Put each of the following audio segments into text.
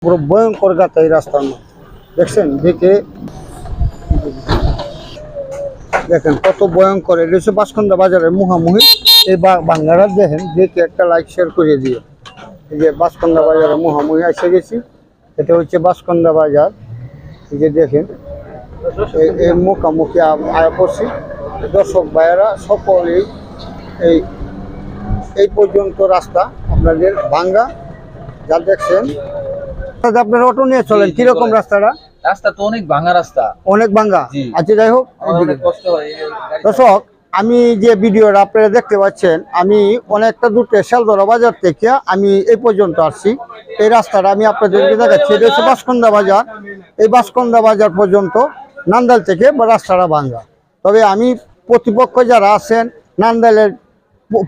পুরো ভয়ঙ্কর গাতা এই রাস্তার মধ্যে দেখছেন দেখেন কত ভয়ঙ্কর। এটা হচ্ছে বাঁশখন্দা বাজারের মুহামুহি। এই বাংলারা দেখেন দেখে একটা লাইক শেয়ার করে দিয়ে। এই যে বাঁশখন্দা বাজারের মুহামুহি এসে গেছি। এটা হচ্ছে বাঁশখন্দা বাজার। এই যে দেখেন এই মুখামুখি আয়া পড়ছি। দর্শক ভাইয়েরা সকলেই এই পর্যন্ত রাস্তা আপনাদের ভাঙ্গা যা দেখছেন। আপনার অটো নিয়ে চলেন, কিরকম রাস্তাটা? রাস্তা তো অনেক ভাঙা রাস্তা, অনেক ভাঙ্গা। আচ্ছা, যাই হোক, দর্শক আমি যে ভিডিওটা আপনারা দেখতে পাচ্ছেন, আমি অনেকটা দূর শালদরা বাজার থেকে আমি এই পর্যন্ত আসছি। এই রাস্তাটা আমি আপনাদেরকে দেখাচ্ছি। এটা হচ্ছে বাঁশখন্দা বাজার। এই বাঁশখন্দা বাজার পর্যন্ত নান্দাইল থেকে রাস্তাটা ভাঙ্গা। তবে আমি প্রতিপক্ষ যারা আছেন, নান্দাইলের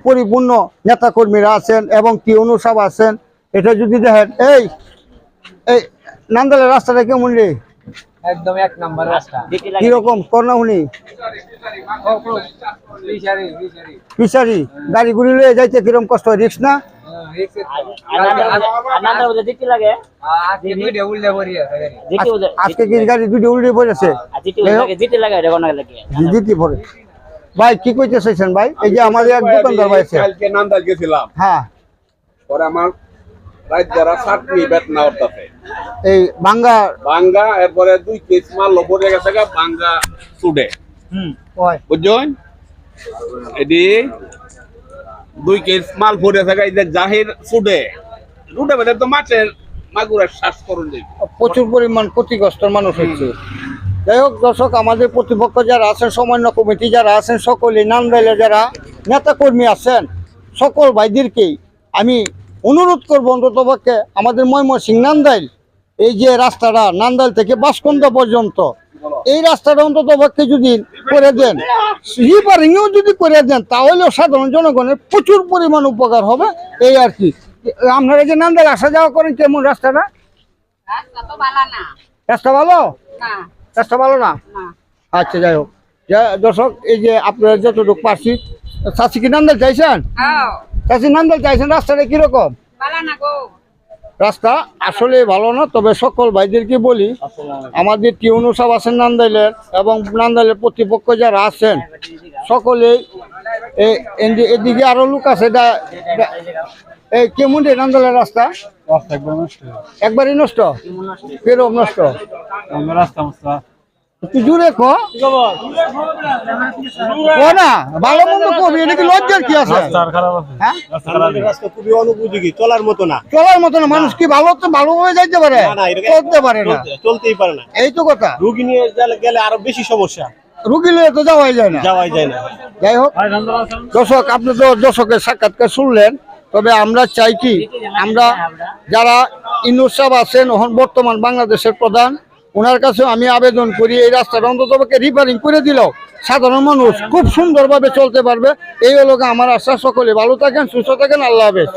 পরিপূর্ণ নেতাকর্মীরা আছেন এবং কি অনুসাব আছেন, এটা যদি দেখেন এই নান্দাইলের রাস্তাটা কেমন রে? একদম এক নাম্বার রাস্তা। কিরকম কর্ণাহুনি পিসারি গাড়ি গুড়ি লয়ে যাইতে কিরকম কষ্ট হয়? রিক্স না? আজকে কি গাড়ি দুটো উল্টে পড়েছে? জিতি পড়ে। ভাই কি কইতে চাইছেন ভাই? এই যে আমাদের এক দোকানদার ভাই আছে, কালকে নান্দাইল গেছিলাম। হ্যাঁ, পরে আমার রাত যারা চাটনি বেতনা করতেছে এই ভাঙ্গা এরপরে 2 কেস মাল পড়ে গেছে ভাঙ্গা চুডে। বুঝছেন, এটি 2 কেস মাল পড়ে থাকে এই যে জাহির চুডে রুটে বেঁধে তো মাছের মাগুরের শ্বাস করুন প্রচুর পরিমাণ ক্ষতিগ্রস্ত মানুষ হচ্ছে। যাই হোক দর্শক, আমাদের প্রতিপক্ষ যারা আছেন, সমন্বয় কমিটি যারা আছেন, সকলে নান্দাইলে যারা নেতাকর্মী আছেন, সকল ভাইদেরকেই আমি অনুরোধ করবো অন্ততপক্ষে আমাদের ময়মনসিংহ নান্দাইল এই যে রাস্তাটা নান্দাইল থেকে বাঁশখন্দা পর্যন্ত, এই রাস্তাটা অন্ততপক্ষে যদি করে দেন, রিপেয়ারিংও যদি করে দেন, তাহলেও সাধারণ জনগণের প্রচুর পরিমাণ উপকার হবে। এই আর কি। আপনারা যে নান্দাইল আসা যাওয়া করেন, কেমন রাস্তাটা? রাস্তা ভালো? রাস্তা ভালো না? আচ্ছা, যাই হোক দর্শক, এই যে আপনারা যতটুকু পারছি। চাষি কি নান্দাইল চাইছেন? চাষি নান্দাইল চাইছেন। রাস্তাটা কিরকম? রাস্তা আসলে ভালো না। তবে সকল ভাইদেরকে বলি, আমাদের কি অনুসাব আছেন নান্দাইলের এবং নান্দাইলের প্রতিপক্ষ যারা আছেন, সকলেই এদিকে আরো লোক আছে। এই কেমন রে নান্দাইলের রাস্তা? একবারই নষ্ট। কিরকম নষ্ট? তুই জুড়ে না ভালো মন্দ কবি, এটা কি লজ্জার কি আছে? খুবই অনুপযোগী, চলার মতো না। চলার মতো না। মানুষ কি ভালোভাবে যাইতে পারে? চলতে পারে না, চলতেই পারে না। এই তো কথা। রুগী নিয়ে গেলে আরো বেশি সমস্যা। রুগী নিয়ে তো যাওয়াই যায় না। যাই হোক দর্শক, আপনি তো দর্শকের সাক্ষাৎকার শুনলেন। তবে আমরা চাই কি, আমরা যারা ইনুসাব আছেন, বর্তমান বাংলাদেশের প্রধান, ওনার কাছে আমি আবেদন করি, এই রাস্তাটা অন্ততপক্ষে রিপেয়ারিং করে দিলেও সাধারণ মানুষ খুব সুন্দরভাবে চলতে পারবে। এই হলো আমার আশা। সকলে ভালো থাকেন, সুস্থ থাকেন। আল্লাহ হাফেজ।